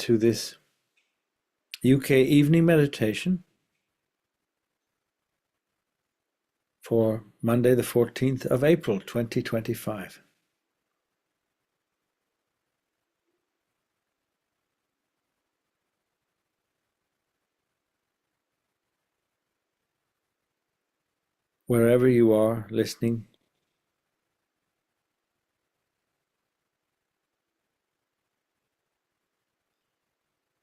to this UK evening meditation for Monday the 14th of April 2025. Wherever you are listening,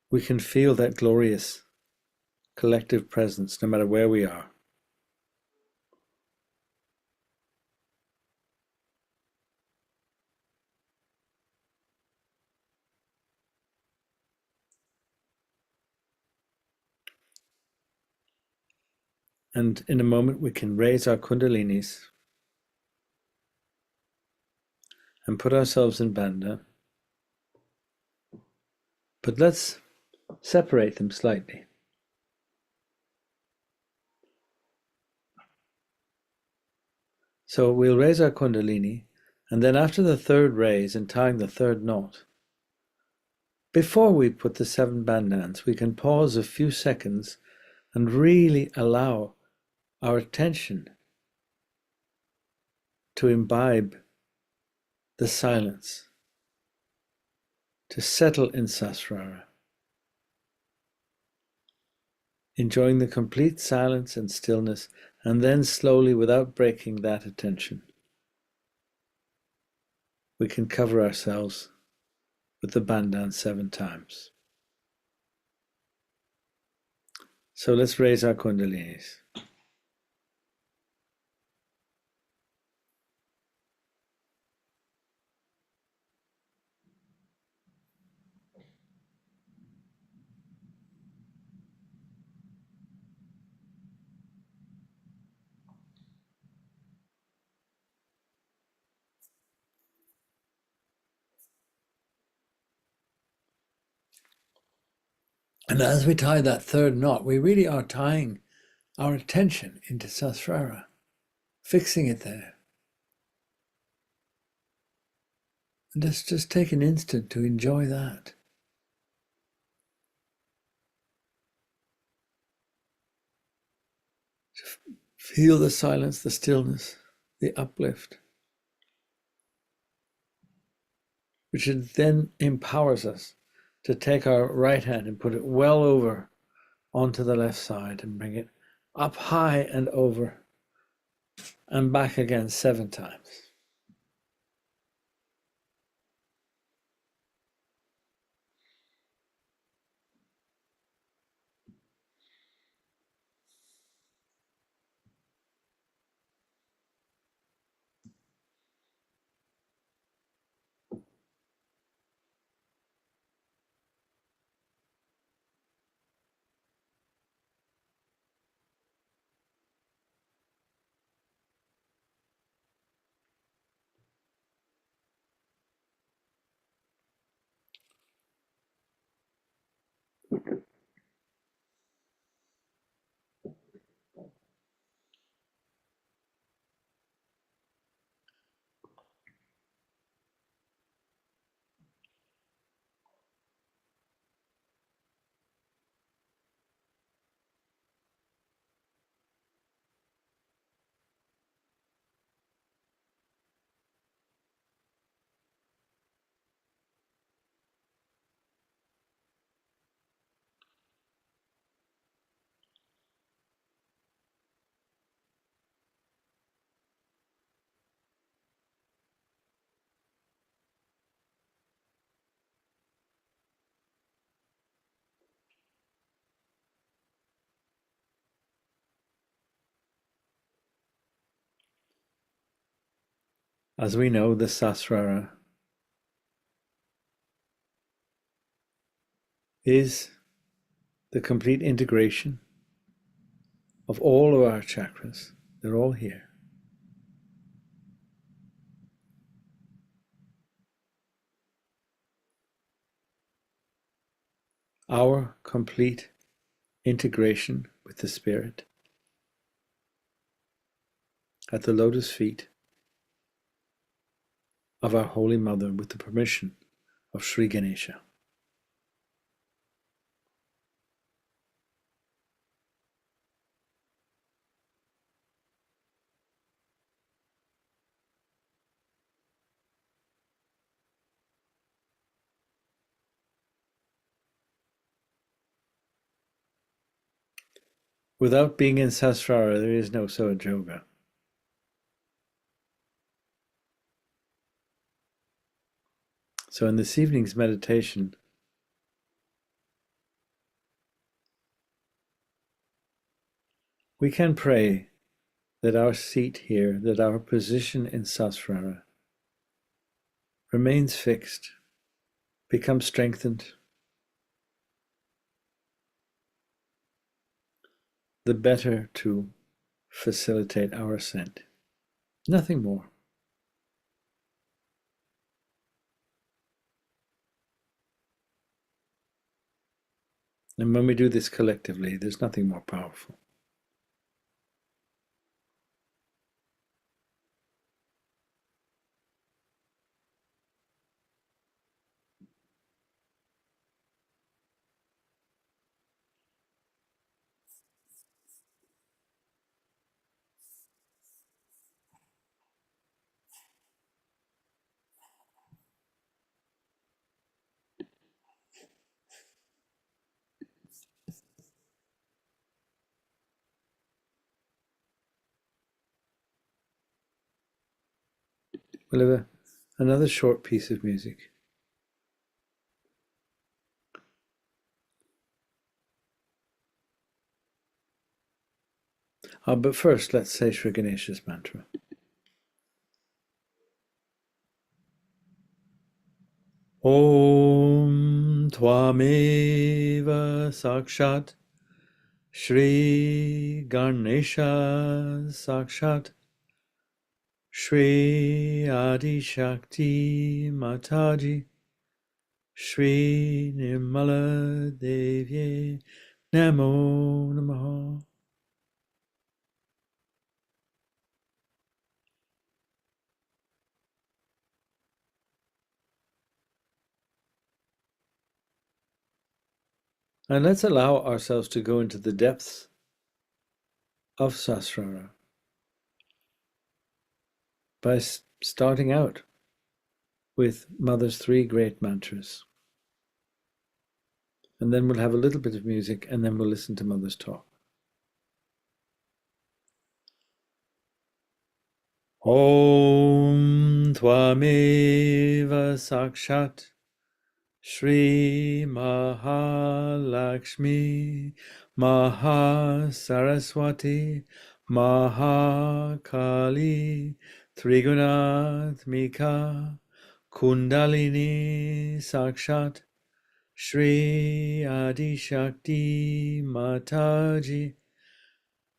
we can feel that glorious collective presence no matter where we are. And in a moment we can raise our kundalinis and put ourselves in bandha. But let's separate them slightly. So we'll raise our kundalini, and then after the third raise and tying the third knot, before we put the 7 bandhas, we can pause a few seconds and really allow our attention to imbibe the silence, to settle in Sahasrara, enjoying the complete silence and stillness, and then slowly, without breaking that attention, we can cover ourselves with the bandhan 7 times. So let's raise our kundalinis. And as we tie that third knot, we really are tying our attention into Sahasrara, fixing it there. And let's just take an instant to enjoy that. Feel the silence, the stillness, the uplift, which then empowers us to take our right hand and put it well over onto the left side and bring it up high and over and back again 7 times. As we know, the Sahasrara is the complete integration of all of our chakras. They're all here. Our complete integration with the Spirit at the lotus feet of our Holy Mother with the permission of Sri Ganesha. Without being in Sahasrara, there is no Sahaja Yoga. So in this evening's meditation, we can pray that our seat here, that our position in Sahasrara remains fixed, becomes strengthened, the better to facilitate our ascent. Nothing more. And when we do this collectively, there's nothing more powerful. We'll have another short piece of music. But first, let's say Sri Ganesha's mantra. Om Tvameva Sakshat Shri Ganesha Sakshat Shri Adi Shakti Mataji Shri Nirmala Devye Namo Namaha. And let's allow ourselves to go into the depths of Sahasrara by starting out with Mother's three great mantras. And then we'll have a little bit of music, and then we'll listen to Mother's talk. Om Tvameva Sakshat Shri Mahalakshmi Mahasaraswati Mahakali Trigunatmika Kundalini Sakshat Shri Adi Shakti Mataji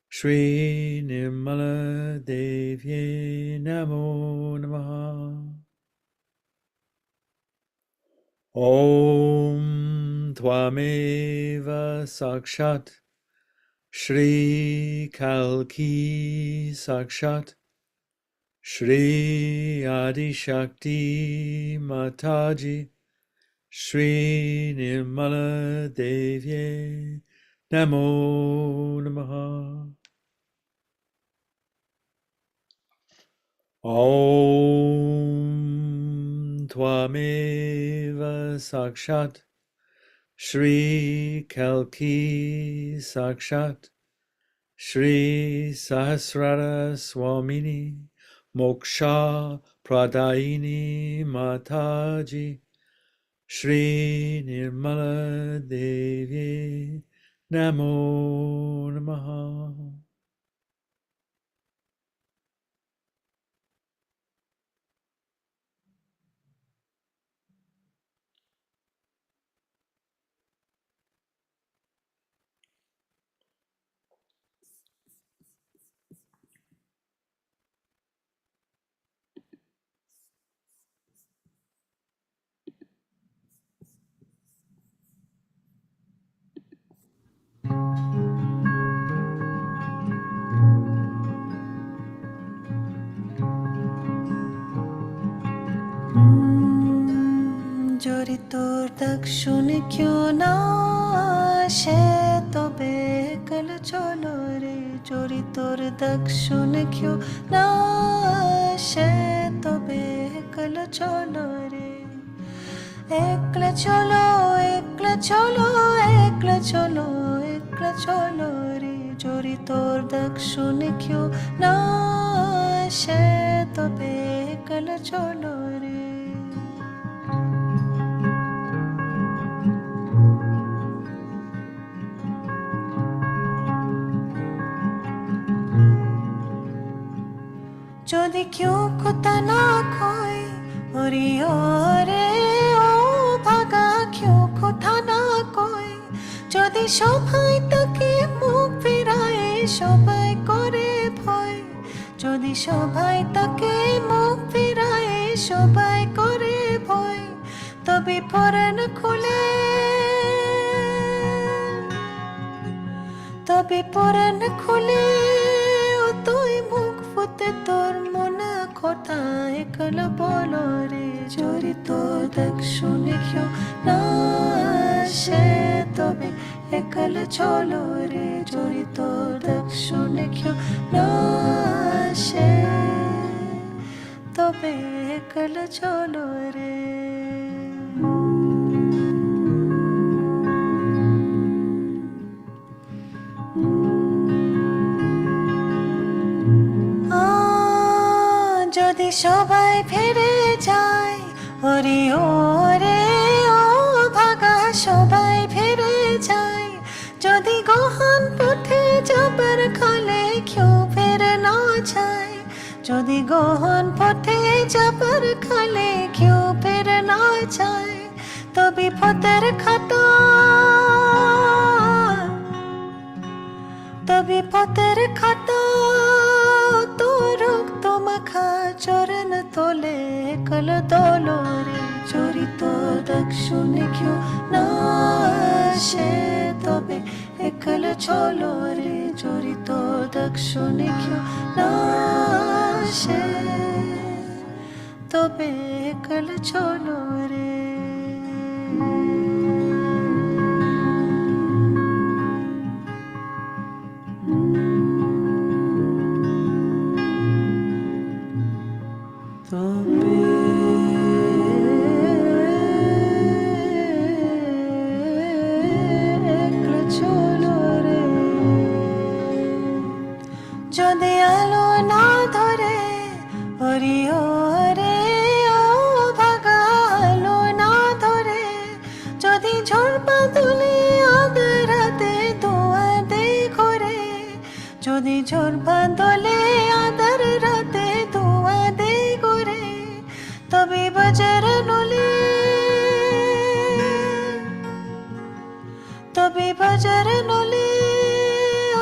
Shri Nirmala Devye Namo Namaha. Om Tvameva Sakshat Shri Kalki Sakshat Shri Adi Shakti Mataji Shri Nirmala Devye Namo Namaha. Om Tvameva Sakshat Shri Kalki Sakshat Shri Sahasrara Swamini Moksha Pradayini Mataji Shri Nirmala Devi Namo Namaha. যদি তোর দেখ শুনে কেউ না সে তবে কাল চলো রে যদি তোর দেখ শুনে কেউ না সে তবে কাল চলো রে একলা চলো একলা চলো একলা চলো একলা চলো রে চোরি তোর দেখ শুনে কেউ না আসে তবে একলা চলো রে যদি কেউ কথা না কয় ওরে ওরে ও ভাগা কেউ কথা না কয় যদি সবাই তাকে মুখ ফিরায় সবাই করে ভয় যদি সবাই তাকে মুখ ফিরায় সবাই করে ভয় তবে পরাণ খুলে তবে পরাণ খুলে ও তুই মুখ ফুটে তোর মনে কথা একলা বলো রে চোরি তোর দেখ শুনে কেউ না আসে তবে একলা চলো রে চোরি তোর দেখ শুনে কেউ না আসে তবে একলা চলো রে যদি সবাই ফিরে যায় ওরে ওরে ও ভাগা সবাই ফিরে যায় যদি গহন পথে যাবার খালে কেউ ফিরে না যায় যদি গহন পথে যাবার খালে কেউ ফিরে না যায় তবে পথের খাতা তবে পথের খাতা তোর মাখা চরণ তোলে কল দোলো রে চোরি তো দেখ শুনে কেউ না আসে তবে একল চলো রে চোরি তো দেখ শুনে কেউ না আসে তবে একল চলো রে তবে একলা চলো রে যদি আলো না ধরে ওরে ওরে ও ভাগা আলো না ধরে যদি ঝড় বাদলে আধার রাতে ধোঁয়া দে ঘরে যদি ঝড় বাদলে আধার রাতে ধোঁয়া দে ঘরে তবে বাজার নলে তবে বাজার নলে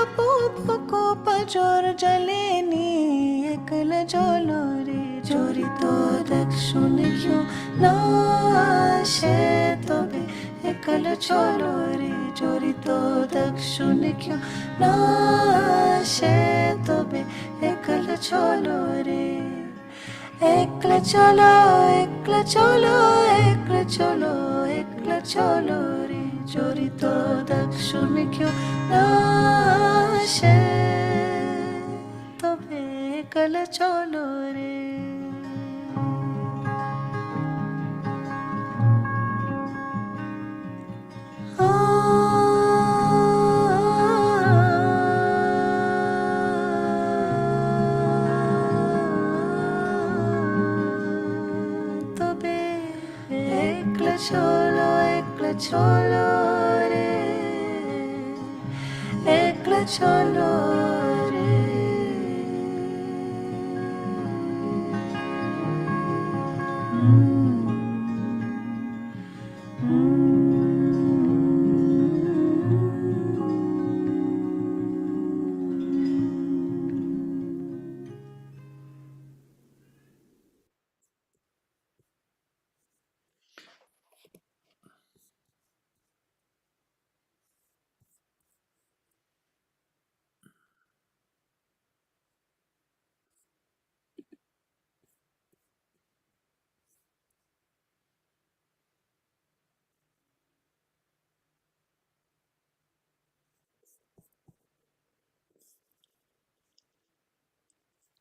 আপু ফুকো পাজর জ্বলেনি একলা চলো রে চোরি তো দেখ শুনে কেউ না আসে তবে একলা চলো রে চোরি তো দেখ শুনে কেউ না আসে তবে একলা চলো রে একলা চলো একলা চলো একলা চলো একলা চলো রে চোরি তো দেখ শুনে কেউ না আসে তবে একলা চলো রে তবে একলা চলো রে একলা চলো রে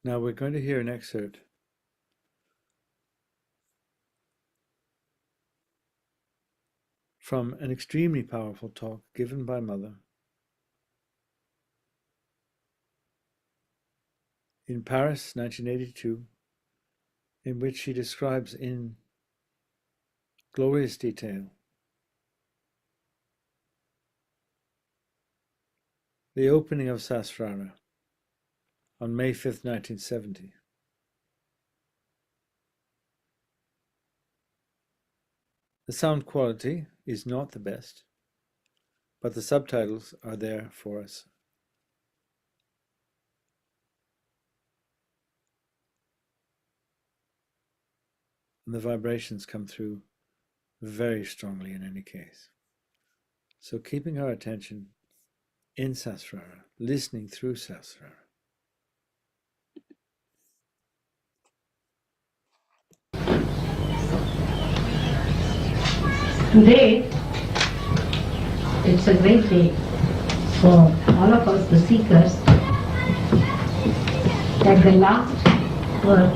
Now we're going to hear an excerpt from an extremely powerful talk given by Mother in Paris, 1982, in which she describes in glorious detail the opening of Sahasrara on May 5th, 1970. The sound quality is not the best, but the subtitles are there for us. And the vibrations come through very strongly in any case. So keeping our attention in Sahasrara, listening through Sahasrara. Today, it's a great day for all of us, the seekers, that the last work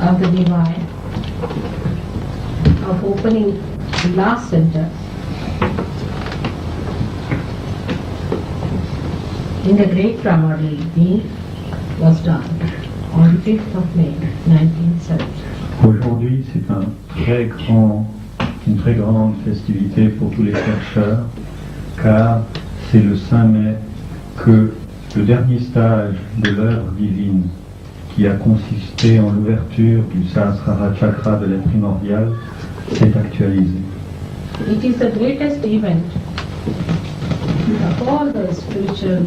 of the Divine, of opening the last center in the great primordial being was done on 5th of May 1970. Aujourd'hui, c'est une très grande festivité pour tous les chercheurs, car c'est le 5 mai que le dernier stage de l'œuvre divine, qui a consisté en l'ouverture du Sahasrara chakra de l'être primordial, s'est actualisé. It is the greatest event of all the spiritual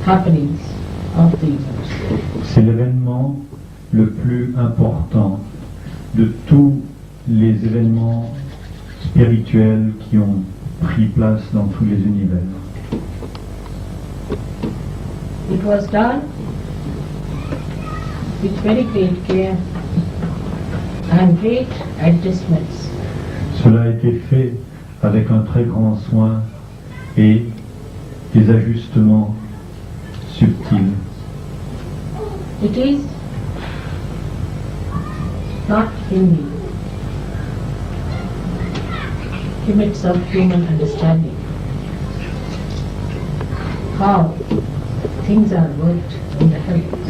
happenings of the universe. C'est l'événement le plus important de tous les événements spirituels qui ont pris place dans tous les univers. It was done with very great care and great adjustments. Cela a été fait avec un très grand soin et des ajustements subtils. It is not in the limits of human understanding how things are worked in the heavens.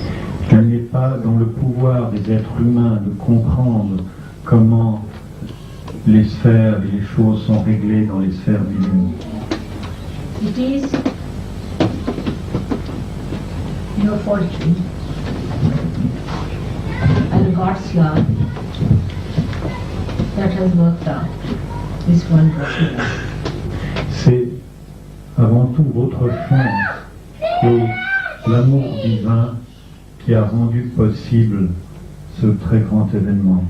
Il n'est pas dans le pouvoir des êtres humains de comprendre comment les sphères et les choses sont réglées dans les sphères divines. It is your fortune and God's love that has worked out this wonderful life. C'est avant tout votre chance et l'amour divin qui a rendu possible ce très grand événement.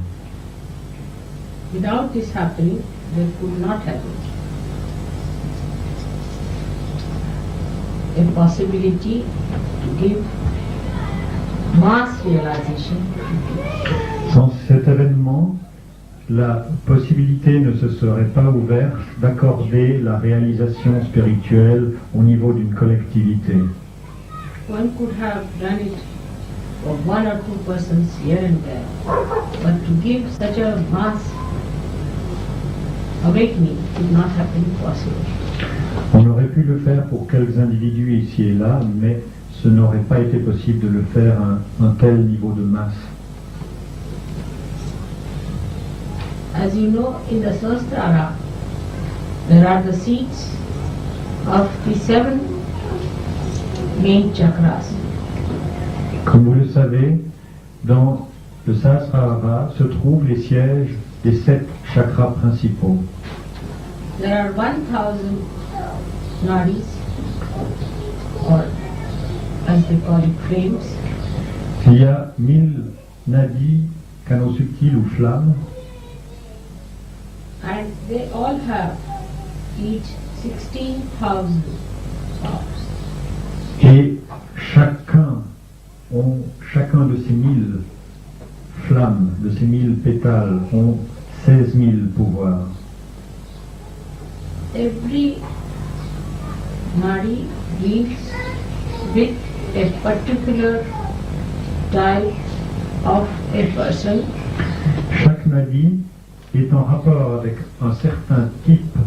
Without this happening, there could not have been a possibility to give mass realization. Sans cet événement, la possibilité ne se serait pas ouverte d'accorder la réalisation spirituelle au niveau d'une collectivité. One could have done it for 1 or 2 persons here and there, but to give such a mass awakening did not have been possible. On aurait pu le faire pour quelques individus ici et là, mais ce n'aurait pas été possible de le faire à un tel niveau de masse. As you know, in the Sahasrara, there are the seats of the 7 main chakras. Comme vous le savez, dans le Sahasrara se trouvent les sièges des 7 chakras principaux. There are 1000 nadis, or as they call it, flames, Il y a 1000 nadis, canaux subtils ou flammes, and they all have each 16,000 powers. et chacun de ces 1000 flammes, de ces 1000 pétales, ont 16 000 pouvoirs. Every nadi deals with a particular type of a person, Chaque nadi est en rapport avec un certain type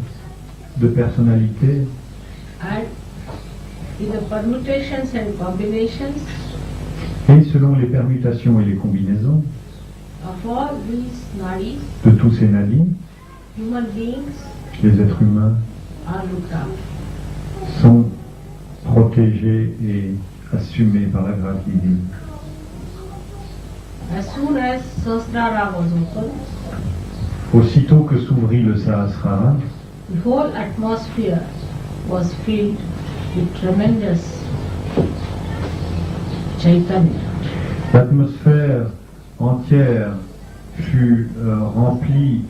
de personnalité and in the permutations and combinations Et selon les permutations et les combinaisons of all these nadis, de tous ces nadis, human beings les êtres humains are looked after. sont protégés et assumés par la grâce divine. As soon as Sahasrara was opened, Aussitôt que s'ouvrit le Sahasrara, the whole atmosphere was filled with tremendous Chaitanya. l'atmosphère entière fut remplie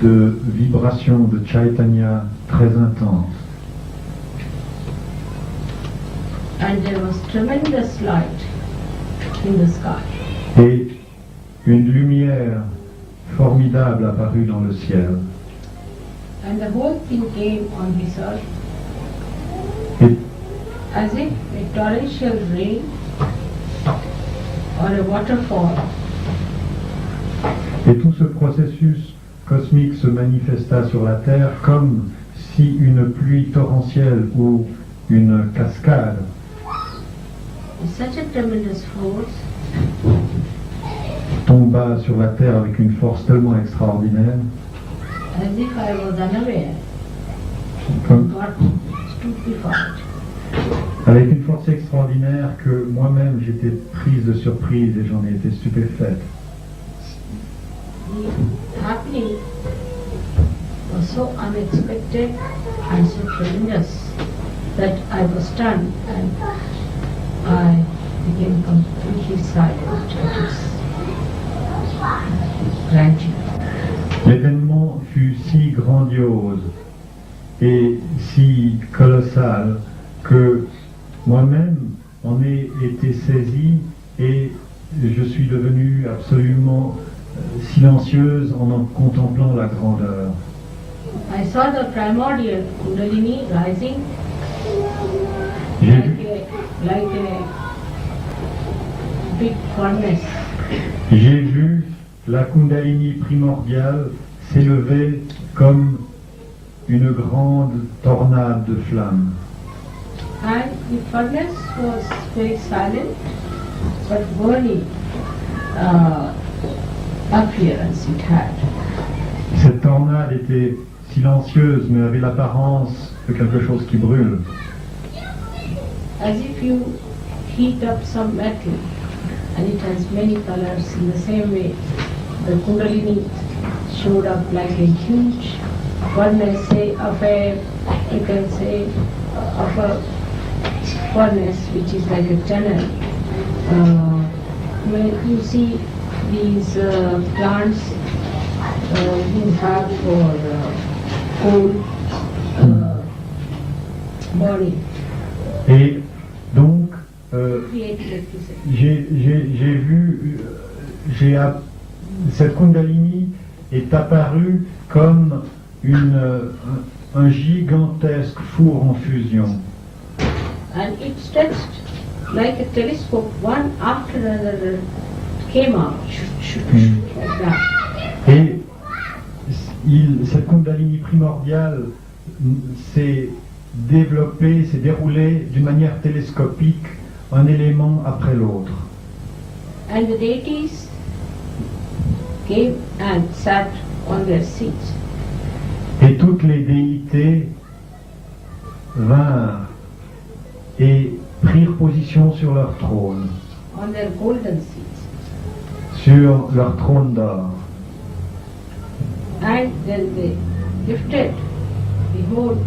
de vibrations de Chaitanya très intenses. And there was tremendous light in the sky. Et une lumière formidable apparut dans le ciel. And the whole thing came on this earth Et, as if a torrential rain or a waterfall. et tout ce processus cosmique se manifesta sur la Terre comme si une pluie torrentielle ou une cascade With such a tremendous force tomba sur la Terre avec une force tellement extraordinaire, as if I was unaware, comme- got stupefied. avec une force extraordinaire que moi-même j'étais prise de surprise et j'en ai été stupéfaite. The happening was so unexpected and so tremendous that I was stunned and I became completely silent at its grandeur. L'événement fut si grandiose et si colossal que moi-même en ai été saisi et je suis devenue absolument silencieuse en contemplant la grandeur. I saw the primordial Kundalini rising J'ai vu, like a big furnace, j'ai vu la Kundalini primordiale s'élever comme une grande tornade de flammes. and the furnace was very silent but burning appearance it had. Cette tornade était silencieuse mais avait l'apparence de quelque chose qui brûle. As if you heat up some metal and it has many colors. In the same way, the Kundalini showed up like a huge furnace, say of a, you can say, of a furnace which is like a tunnel. When you see these plants you have for coal burning. Et donc, Create electricity. j'ai vu, cette Kundalini est apparue comme un gigantesque four en fusion. And it stretched like a telescope, one after another came out, like that. Et cette Kundalini primordiale s'est développée, s'est déroulée d'une manière télescopique, un élément après l'autre. And the deities came and sat on their seats. Et toutes les déités vinrent et prirent position sur leur trône, On their golden seats. sur leur trône d'or. And then they lifted the whole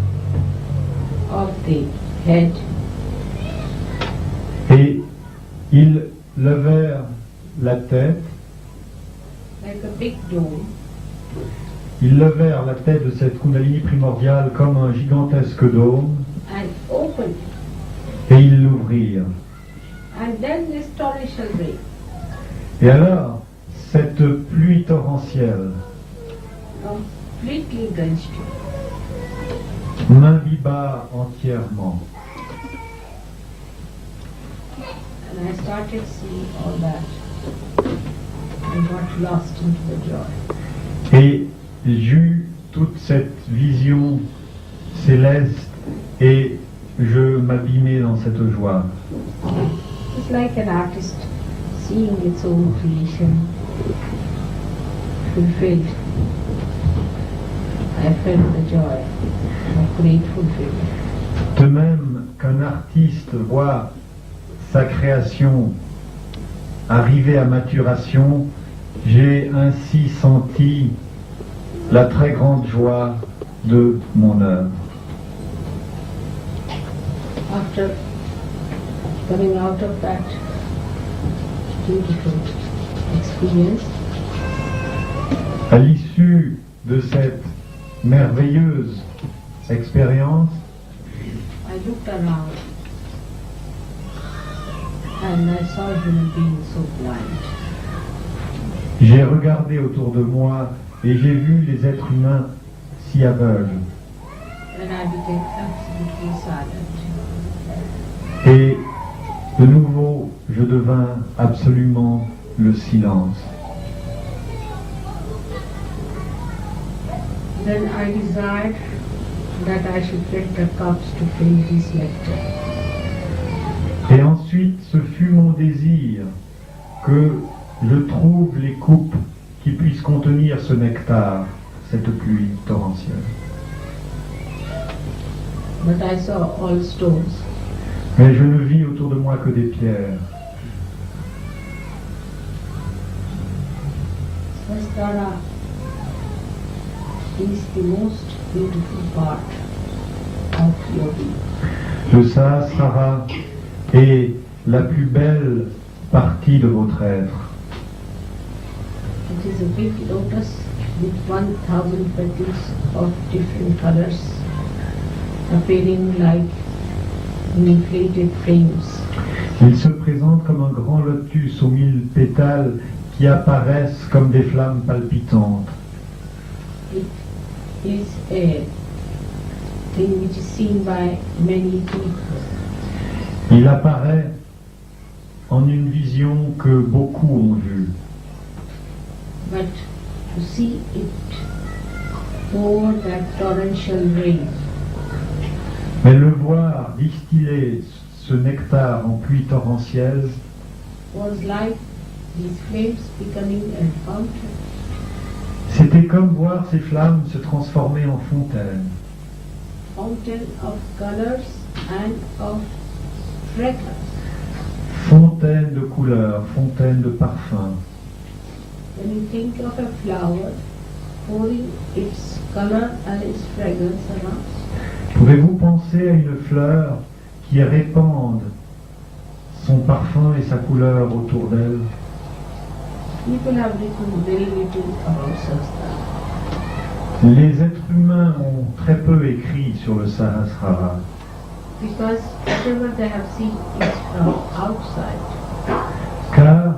of the head Et ils levèrent la tête, like a big dome ils levèrent la tête de cette Kundalini primordiale comme un gigantesque dôme, and opened. et ils l'ouvrirent. And then this torrential rain Et alors, cette pluie torrentielle completely drenched you. m'imbiba entièrement. And I started seeing all that and got lost into the joy. Et j'eus toute cette vision céleste et je m'abîmais dans cette joie. It's like an artist seeing its own creation fulfilled. I felt the joy of great fulfillment. De même qu'un artiste voit sa création arriver à maturation, j'ai ainsi senti la très grande joie de mon œuvre. After coming out of that beautiful experience, À l'issue de cette merveilleuse expérience, I looked around and I saw human beings so blind. j'ai regardé autour de moi et j'ai vu les êtres humains si aveugles. And I became absolutely silent. Et de nouveau, je devins absolument le silence. Then I desired that I should get the cups to fill this nectar. Et ensuite, ce fut mon désir que je trouve les coupes qui puissent contenir ce nectar, cette pluie torrentielle. But I saw all stones. Mais je ne vis autour de moi que des pierres. Sahasrara is the most beautiful part of yogi. Le Sahasrara est la plus belle partie de votre être. It is a big lotus with 1,000 petals of different colors appearing like inflated flames. Il se présente comme un grand lotus aux 1000 pétales qui apparaissent comme des flammes palpitantes. It is a thing which is seen by many people. Il apparaît en une vision que beaucoup ont vue. But to see it pour that torrential rain, Mais le voir distiller ce nectar en pluie torrentielle was like these flames becoming a fountain. c'était comme voir ces flammes se transformer en fontaine. Fountain of colors and of fragrance. Fontaine de couleurs, fontaine de parfums. When you think of a flower pouring its color and its fragrance around, Pouvez-vous penser à une fleur qui répande son parfum et sa couleur autour d'elle? people have written very little about Sahasrara Les êtres humains ont très peu écrit sur le Sahasrara, because whatever they have seen is from outside. car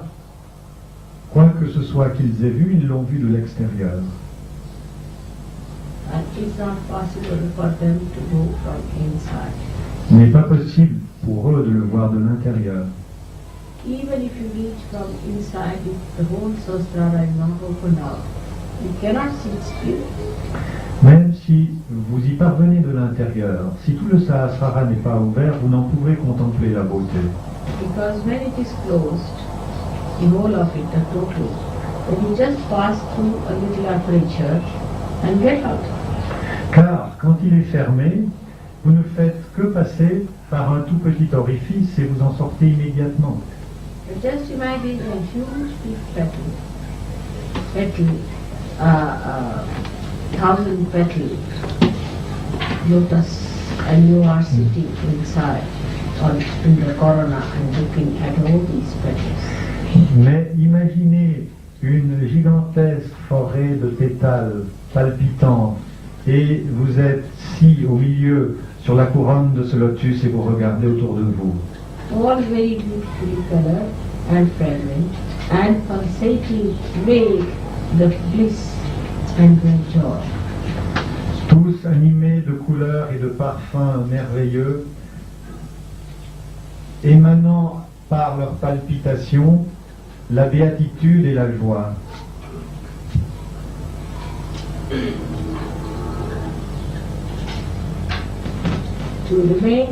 quoi que ce soit qu'ils aient vu, ils l'ont vu de l'extérieur. And it's not possible for them to go from inside. Il n'est pas possible pour eux de le voir de l'intérieur. Even if you reach from inside, if the whole Sahasrara is not opened out, you cannot see its beauty. Même si vous y parvenez de l'intérieur, si tout le Sahasrara n'est pas ouvert, vous n'en pouvez contempler la beauté. Because when it is closed, the whole of it, the total, then you just pass through a little aperture and get out. Car quand il est fermé, vous ne faites que passer par un tout petit orifice et vous en sortez immédiatement. And just imagine a huge big petal, 1,000 petal lotus, and you are sitting inside or in the corona and looking at all these petals. Mais imaginez une gigantesque forêt de pétales palpitants et vous êtes si au milieu sur la couronne de ce lotus et vous regardez autour de vous. All very beautifully colored and fragrant and pulsating with the bliss and the joy. Tous animés de couleurs et de parfums merveilleux, émanant par leurs palpitations la béatitude et la joie. To remain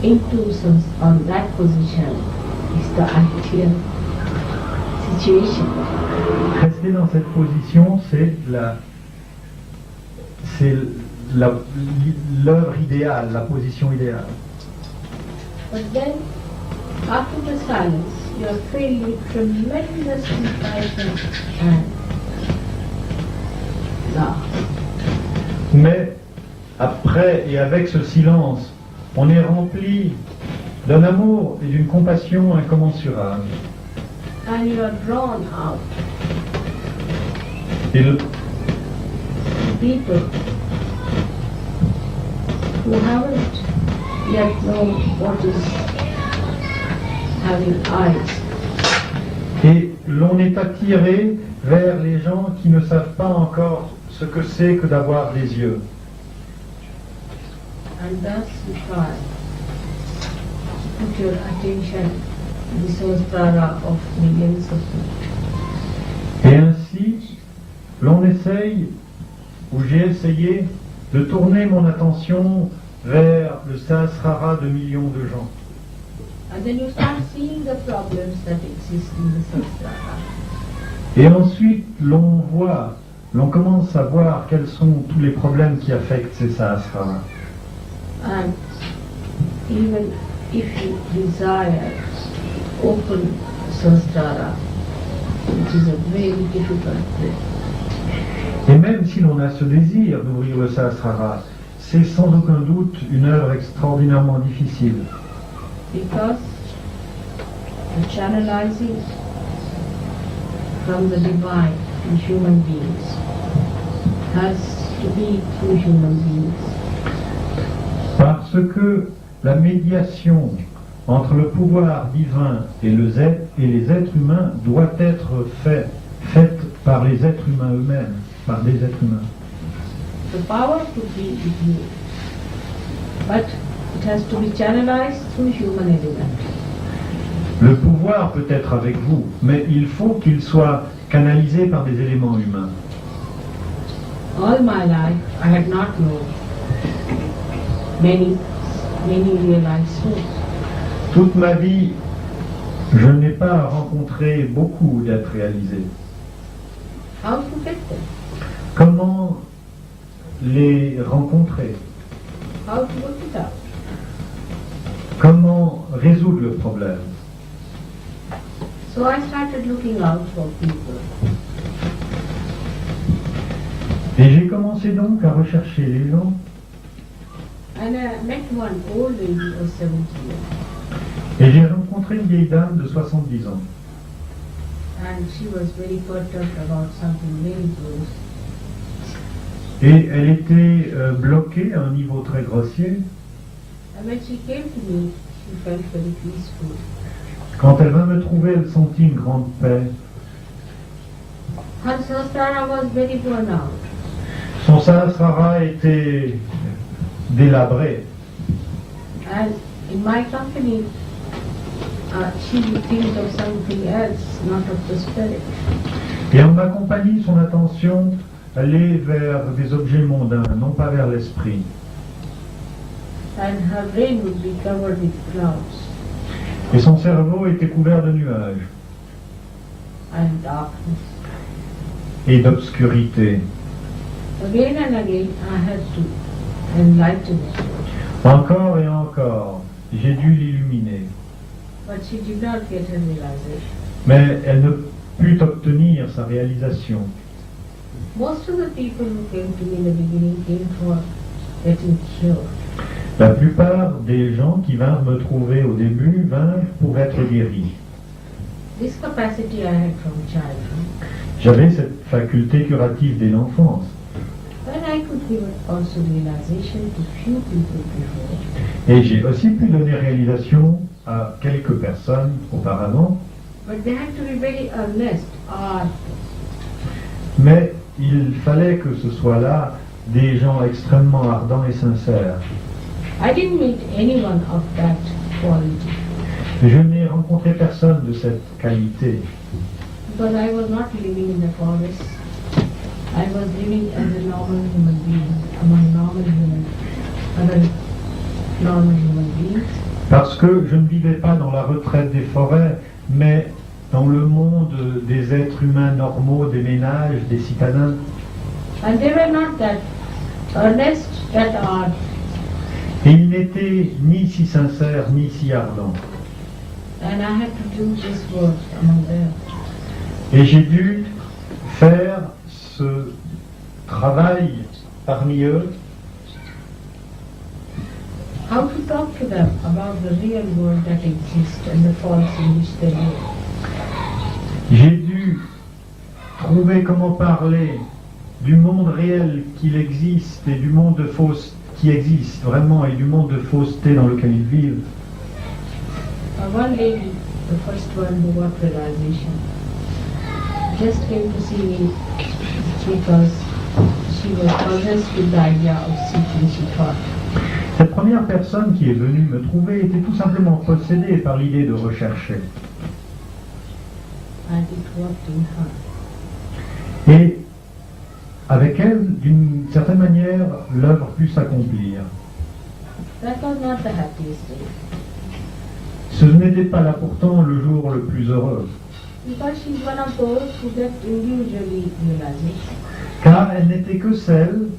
on that position is the ideal situation. Rester dans cette position, c'est l'œuvre idéale, la position idéale. But then, after the silence, you are filled with tremendous compassion and love. Mais après et avec ce silence, on est rempli d'un amour et d'une compassion incommensurables. And you are drawn out. Et le, People who haven't yet known what is having eyes. et l'on est attiré vers les gens qui ne savent pas encore ce que c'est que d'avoir des yeux. And thus you try to put your attention to the Sahasrara of millions of people. Et ainsi, l'on essaye, ou j'ai essayé, de tourner mon attention vers le Sahasrara de millions de gens. And then you start seeing the problems that exist in the Sahasrara. Et ensuite, l'on commence à voir quels sont tous les problèmes qui affectent ces Sahasraras. And even if you desire open Sahasrara, which is a very difficult thing, Et même si l'on a ce désir d'ouvrir le Sahasrara, c'est sans aucun doute une œuvre extraordinairement difficile. because the channelizing from the divine to human beings has to be through human beings. Parce que la médiation entre le pouvoir divin et les êtres humains doit être faite par les êtres humains eux-mêmes, par des êtres humains. The power could be with you, but it has to be channelized through human element. Le pouvoir peut être avec vous, mais il faut qu'il soit canalisé par des éléments humains. All my life I had not known many realized souls. Toute ma vie, je n'ai pas rencontré beaucoup d'êtres réalisés. How to get them? Comment les rencontrer? How to work it out? Comment résoudre le problème? So I started looking out for people. Et j'ai commencé donc à rechercher les gens. And I met one old lady of 70 years. Et j'ai rencontré une vieille dame de 70 ans. And she was very perturbed about something very close. Et elle était bloquée à un niveau très grossier. And when she came to me, she felt very peaceful. Quand elle vint me trouver, elle sentit une grande paix. Her Sahasrara was very worn out. Son Sahasrara était délabré. And in my company, she would think of something else, not of the spirit. Et en ma compagnie, son attention allait vers des objets mondains, non pas vers l'esprit. And her brain would be covered with clouds Et son cerveau était couvert de nuages and darkness. et d'obscurité. Again and again, I had to enlighten it. Encore et encore, j'ai dû l'illuminer. But she did not get her realization. Mais elle ne put obtenir sa réalisation. Most of the people who came to me in the beginning came for getting cured. La plupart des gens qui vinrent me trouver au début vinrent pour être guéris. This capacity I had from childhood. J'avais cette faculté curative dès l'enfance. And I could give also realization to few people before. Et j'ai aussi pu donner réalisation à quelques personnes auparavant. But they had to be very earnest, ardent. Mais il fallait que ce soit là des gens extrêmement ardents et sincères. I didn't meet anyone of that quality Je n'ai rencontré personne de cette qualité. because I was not living in the forest. I was living as a normal human being among other normal human beings. Parce que je ne vivais pas dans la retraite des forêts, mais dans le monde des êtres humains normaux, des ménages, des citadins. And they were not that earnest, that ardent. Et ils n'étaient ni si sincères, ni si ardents. And I had to do this work among them. Et j'ai dû faire ce travail parmi eux. How to talk to them about the real world that exists and the false in which they live. J'ai dû trouver comment parler du monde réel qu'il existe et du monde de fausse qui existe vraiment et du monde de fausseté dans lequel ils vivent. One lady, the first one who got realization, just came to see me because she was possessed with the idea of seeking, she thought. Cette première personne qui est venue me trouver était tout simplement possédée par l'idée de rechercher. And it worked in her. Et avec elle, d'une certaine manière, l'œuvre put s'accomplir. That was not the happiest day. Ce n'était pas là pourtant le jour le plus heureux, Because she's one of those who get individually realization. car elle n'était que celle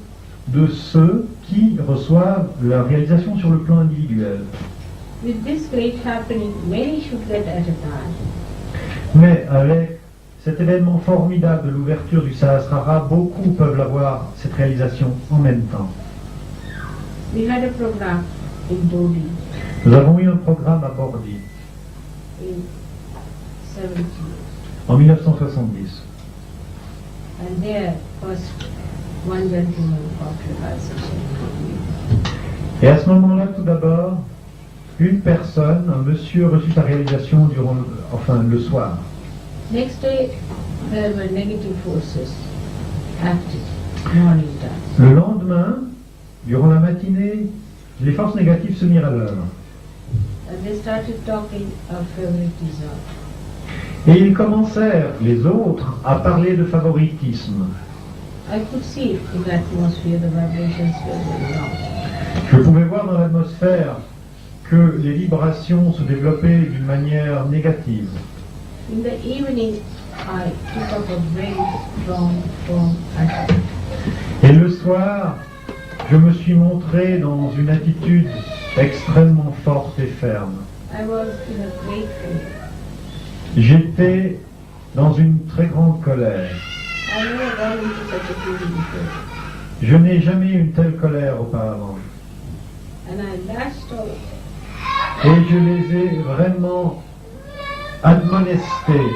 de ceux qui reçoivent leur réalisation sur le plan individuel. With this great happening, many should get at a time. Mais avec cet événement formidable de l'ouverture du Sahasrara, beaucoup peuvent avoir cette réalisation en même temps. We had a program in Dodi Nous avons eu un programme à Bordi in 70. en 1970. And there, first, one gentleman got realization. Et à ce moment-là, tout d'abord, une personne, un monsieur, reçut sa réalisation le soir. Next day, there were negative forces active, morning time. Le lendemain, durant la matinée, les forces négatives se mirent à l'œuvre. And they started talking of favoritism. Et ils commencèrent, les autres, à parler de favoritisme. I could see it in the atmosphere, the vibrations were going on. Je pouvais voir dans l'atmosphère que les vibrations se développaient d'une manière négative. In the evening, I took up a very strong, firm attitude. Et le soir, je me suis montré dans une attitude extrêmement forte et ferme. I was in a great fear. J'étais dans une très grande colère. I never got into such a feeling before. Je n'ai jamais eu une telle colère auparavant. And I lashed out. Et je les ai vraiment admonestés.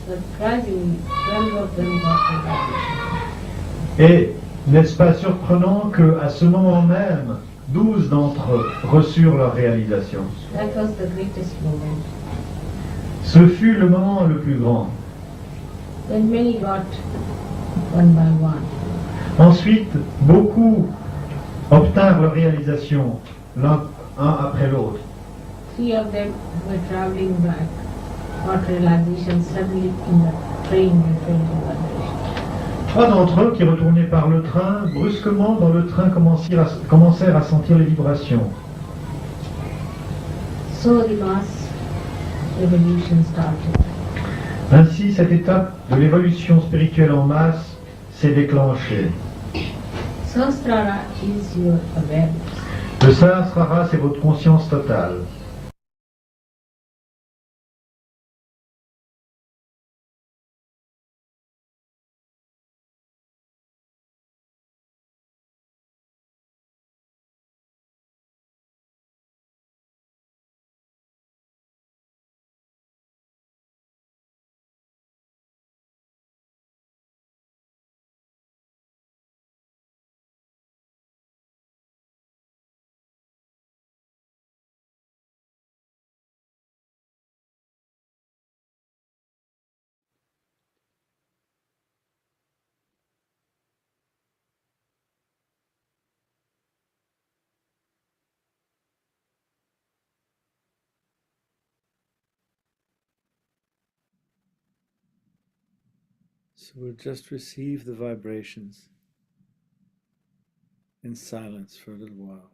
Surprisingly, 12 of them got realization. Et n'est-ce pas surprenant qu'à ce moment même, 12 d'entre eux reçurent leur réalisation. That was the greatest moment. Ce fut le moment le plus grand. Then many got one by one. Ensuite, beaucoup obtinrent leur réalisation, l'un après l'autre. 3 of them were traveling back, got realization suddenly in the train they felt the vibration. 3 d'entre eux qui retournaient par le train, brusquement dans le train commencèrent à sentir les vibrations. So the mass evolution started. Ainsi, cette étape de l'évolution spirituelle en masse s'est déclenchée. Sahasrara is your awareness. Le Sahasrara, c'est votre conscience totale. So we'll just receive the vibrations in silence for a little while.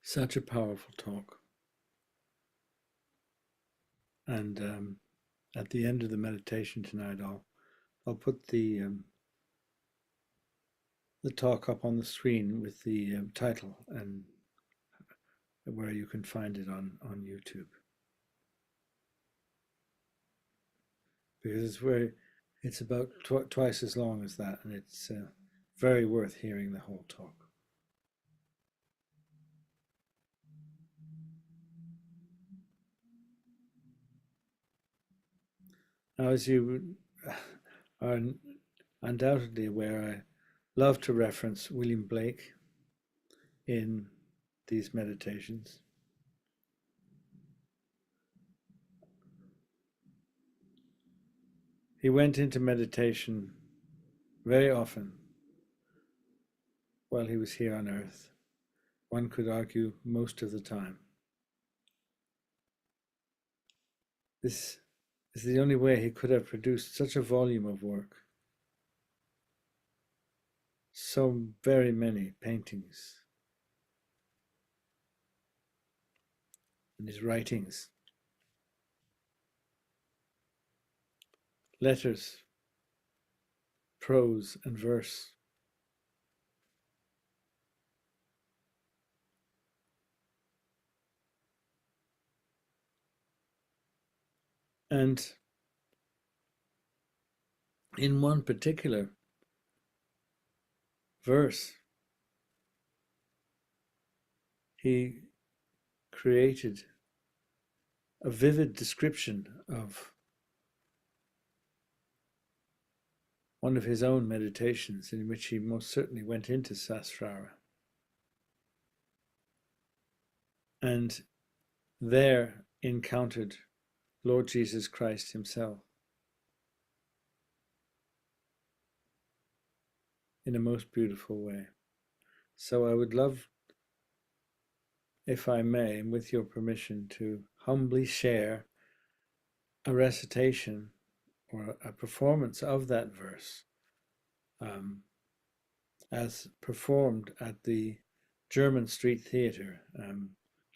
Such a powerful talk. And at the end of the meditation tonight, I'll put the talk up on the screen with the title and where you can find it on YouTube. Because it's about twice as long as that, and it's very worth hearing the whole talk. Now, as you are undoubtedly aware, I love to reference William Blake in these meditations. He went into meditation very often while he was here on earth. One could argue most of the time. This is the only way he could have produced such a volume of work. So very many paintings and his writings, letters, prose and verse. And in one particular verse, he created a vivid description of one of his own meditations in which he most certainly went into Sahasrara. And there encountered Lord Jesus Christ himself in a most beautiful way. So I would love, if I may, and with your permission, to humbly share a recitation or a performance of that verse as performed at the German Street Theatre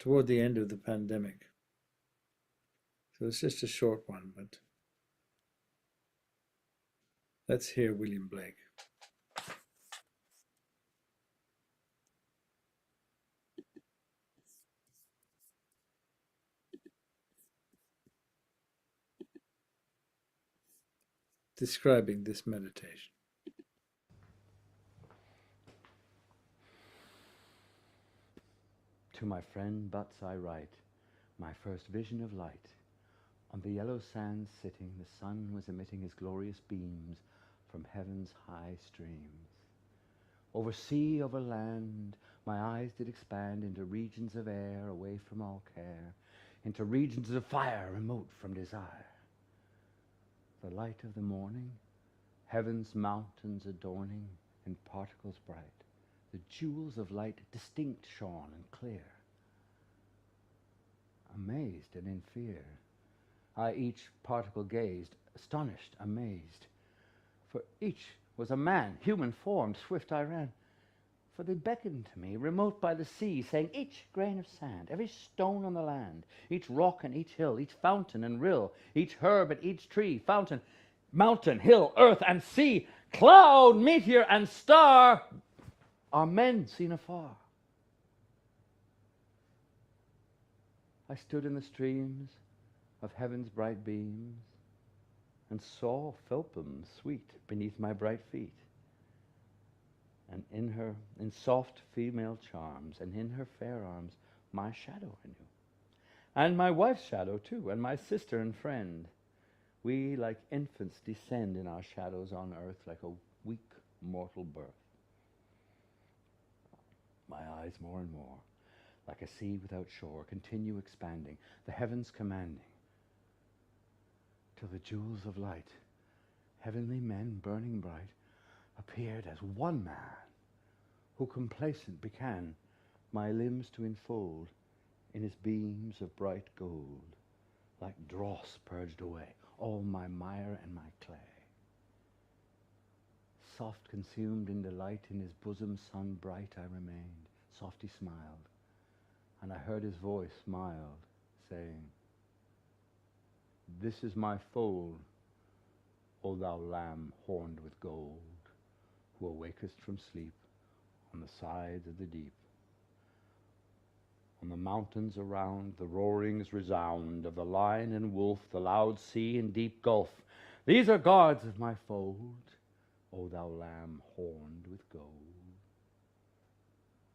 toward the end of the pandemic. So it's just a short one, but let's hear William Blake. Describing this meditation. To my friend Butts I write, my first vision of light. On the yellow sands sitting, the sun was emitting his glorious beams from heaven's high streams. Over sea, over land, my eyes did expand into regions of air, away from all care, into regions of fire, remote from desire. The light of the morning, heaven's mountains adorning in particles bright, the jewels of light distinct shone and clear. Amazed and in fear, I each particle gazed, astonished, amazed. For each was a man, human formed, swift I ran. For they beckoned to me, remote by the sea, saying, each grain of sand, every stone on the land, each rock and each hill, each fountain and rill, each herb and each tree, fountain, mountain, hill, earth and sea, cloud, meteor and star, are men seen afar. I stood in the streams of heaven's bright beams and saw Philpum sweet beneath my bright feet. And in her, in soft female charms, and in her fair arms, my shadow I knew. And my wife's shadow too, and my sister and friend. We like infants descend in our shadows on earth like a weak mortal birth. My eyes more and more, like a sea without shore, continue expanding, the heavens commanding, till the jewels of light, heavenly men burning bright, appeared as one man, who complacent began my limbs to enfold in his beams of bright gold, like dross purged away all my mire and my clay. Soft consumed in delight, in his bosom sun bright I remained. Soft he smiled, and I heard his voice mild, saying, "This is my fold, O thou lamb horned with gold, who awakest from sleep on the sides of the deep. On the mountains around the roarings resound of the lion and wolf, the loud sea and deep gulf. These are gods of my fold, O thou lamb horned with gold."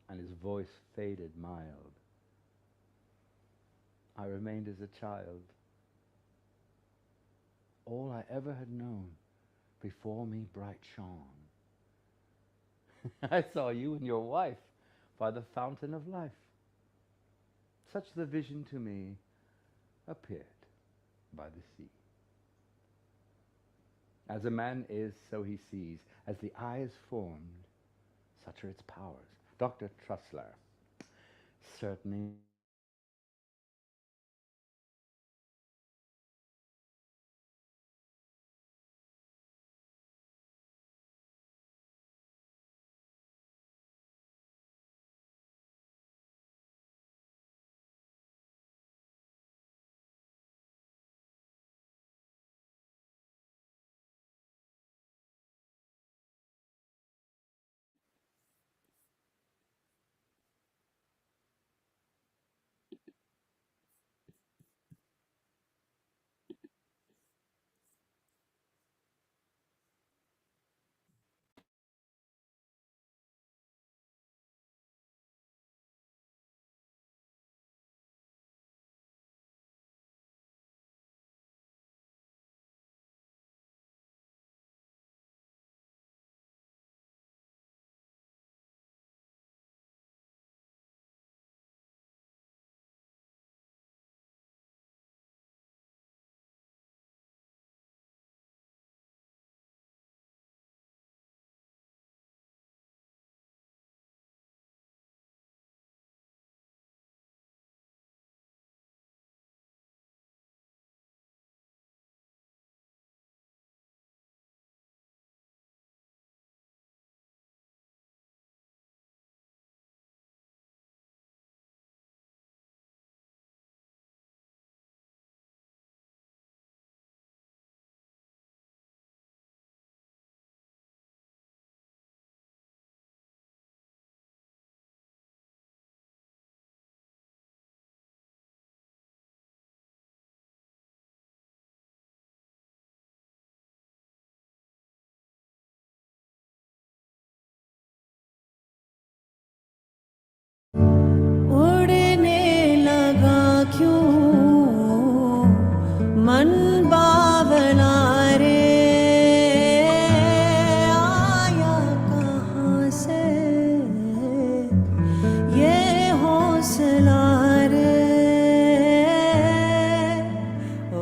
And his voice faded mild. I remained as a child. All I ever had known before me bright shone. I saw you and your wife by the fountain of life. Such the vision to me appeared by the sea. As a man is, so he sees. As the eye is formed, such are its powers. Dr. Trussler, certainly. उड़ने लगा क्यों मन बावला रे, आया कहाँ से ये हौसला रे,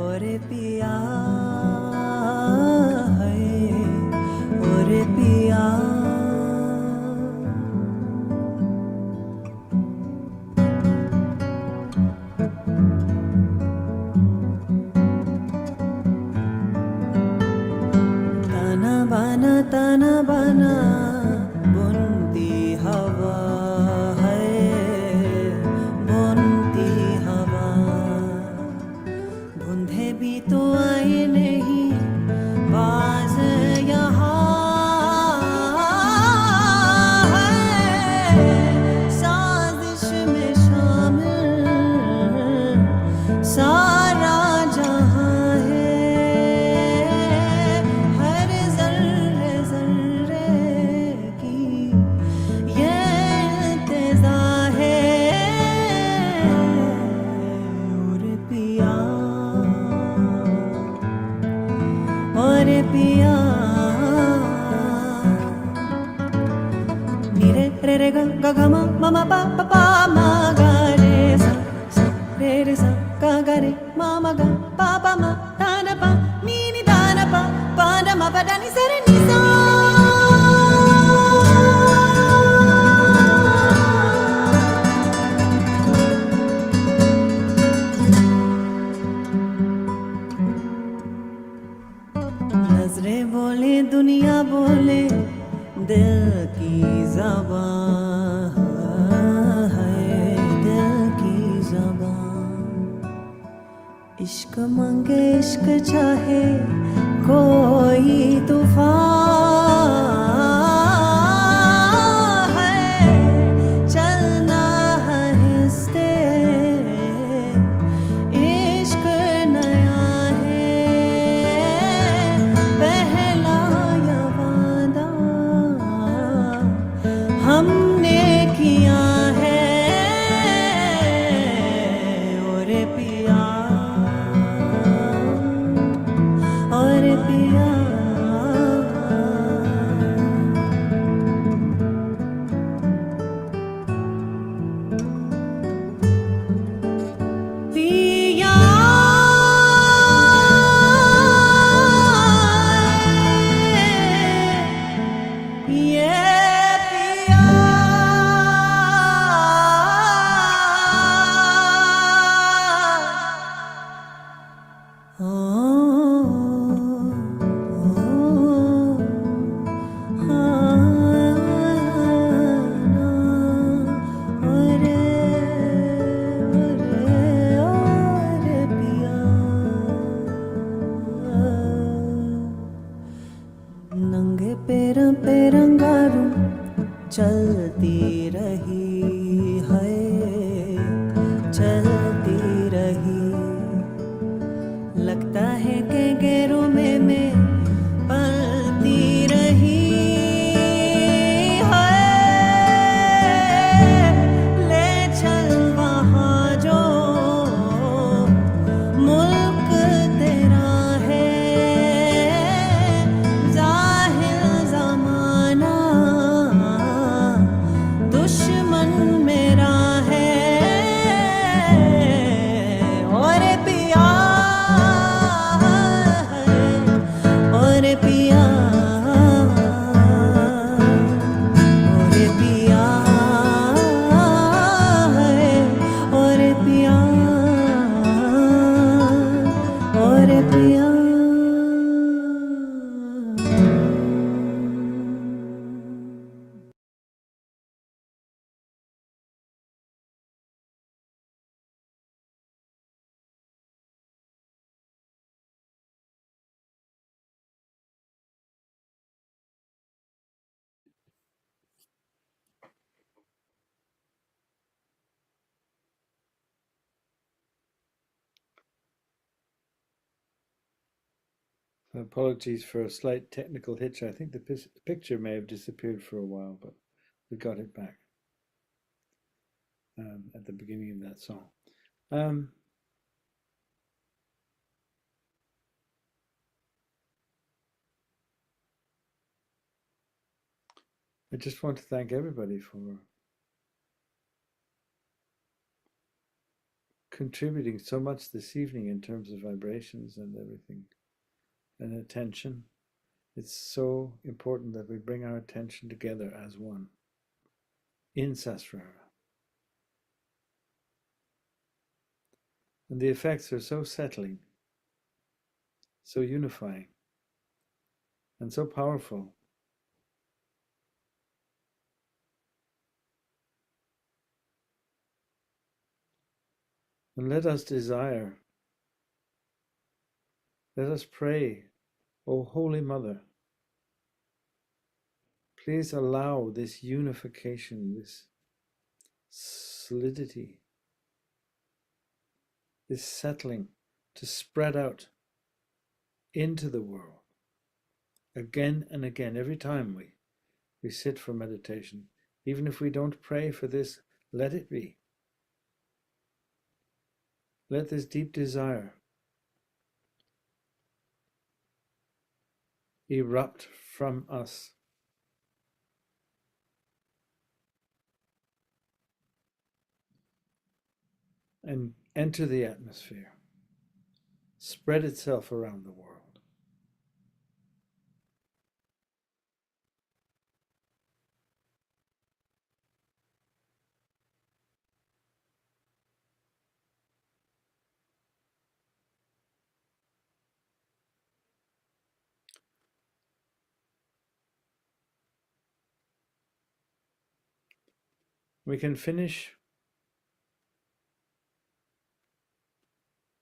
और पिया है और पिया। तना बना बुनती हवा है, बुनती हवा। बूंदे भी तो आए नहीं बाज यहाँ है, साजिश में शामिल सारा जहाँ है, हर जर्रे जर्रे की ये इल्तिजा है, और पिया नी रे रे रे ग ग ग म म म प प प म ग रे सा सा रे रे सा ग ग रे म म ग प प म ता न प नी नी दा न प प न म प द नि सा रे नि सा। नजरें बोले दुनिया बोले दिल की ज़बान है, दिल की इश्क मांगे इश्क चाहे कोई तूफान है चलना है हिस्से इश्क नया है पहला ये वादा हमने किया है और पिया और पिया पिया ये पिया नंगे पैरों पे रंगारू चलती रही है चलती रही लगता है कि गैरों में मैं पलती रही है ले चल वहाँ जो मुल्क तेरा है जाहिर जमाना दुश्मन मेरा है और पिया और पिया और पिया और पिया और पिया Apologies for a slight technical hitch. I think the picture may have disappeared for a while, but we got it back at the beginning of that song. I just want to thank everybody for contributing so much this evening in terms of vibrations and everything and attention. It's so important that we bring our attention together as one in Sahasrara. And the effects are so settling, so unifying, and so powerful. And let us desire, let us pray, O Holy Mother, please allow this unification, this solidity, this settling to spread out into the world again and again. Every time we sit for meditation, even if we don't pray for this, let it be. Let this deep desire erupt from us and enter the atmosphere, spread itself around the world. We can finish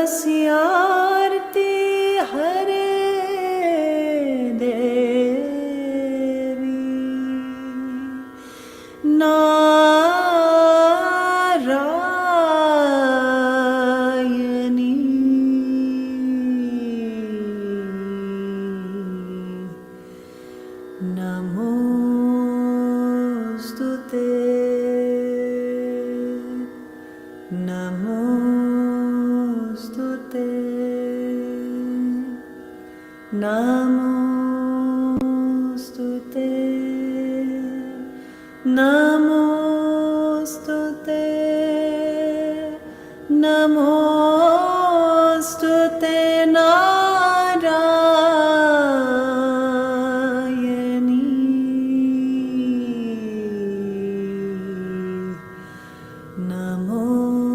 बसी आरती हरे देवी नारायणी नमोस्तुते नमोस्तुते नमोस्तुते नमोस्तुते नमोस्तुते नारायणी नमोस्तुते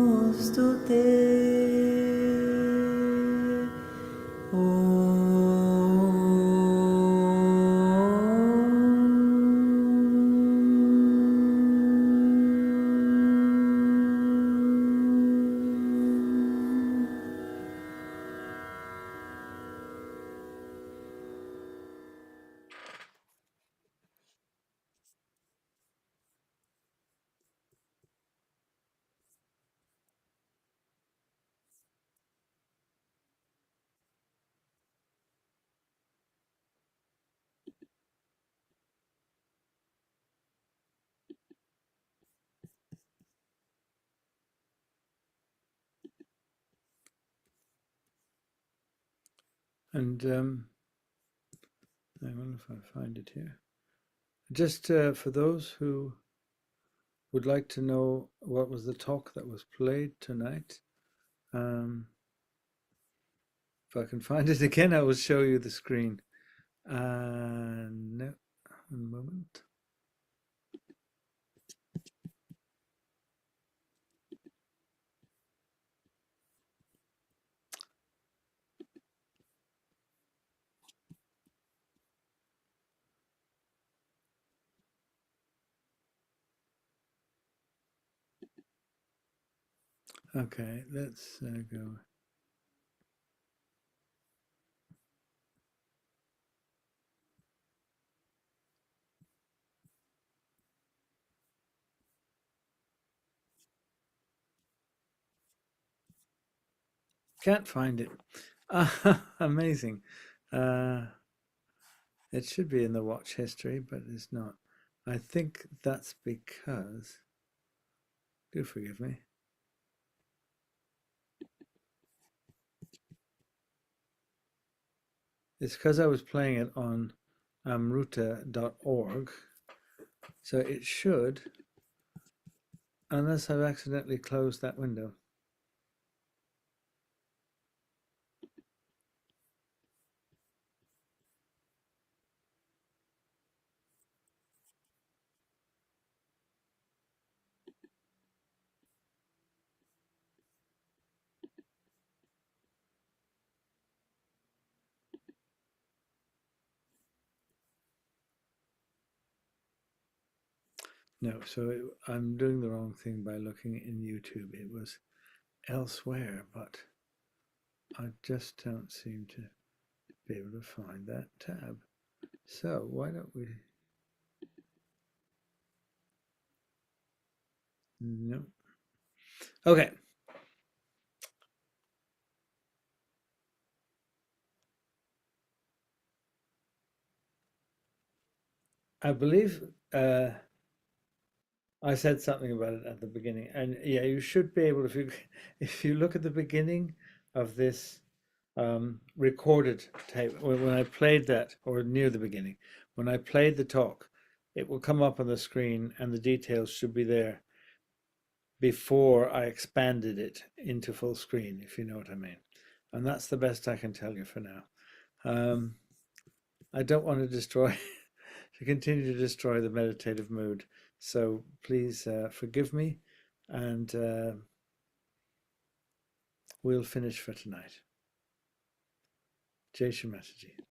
And I wonder if I find it here. Just for those who would like to know what was the talk that was played tonight, if I can find it again, I will show you the screen. No, one moment. Okay, let's go. Can't find it. Amazing. It should be in the watch history, but it's not. I think that's because, do forgive me. It's because I was playing it on amruta.org. So it should, unless I've accidentally closed that window. No, so I'm doing the wrong thing by looking in YouTube. It was elsewhere, but I just don't seem to be able to find that tab. So why don't we? No. Okay. I believe I said something about it at the beginning, and yeah, you should be able, if you look at the beginning of this recorded tape, when I played that, or near the beginning, when I played the talk, it will come up on the screen, and the details should be there before I expanded it into full screen, if you know what I mean. And that's the best I can tell you for now. I don't want to continue to destroy the meditative mood. So please forgive me, and we'll finish for tonight. Jai Shri Mataji.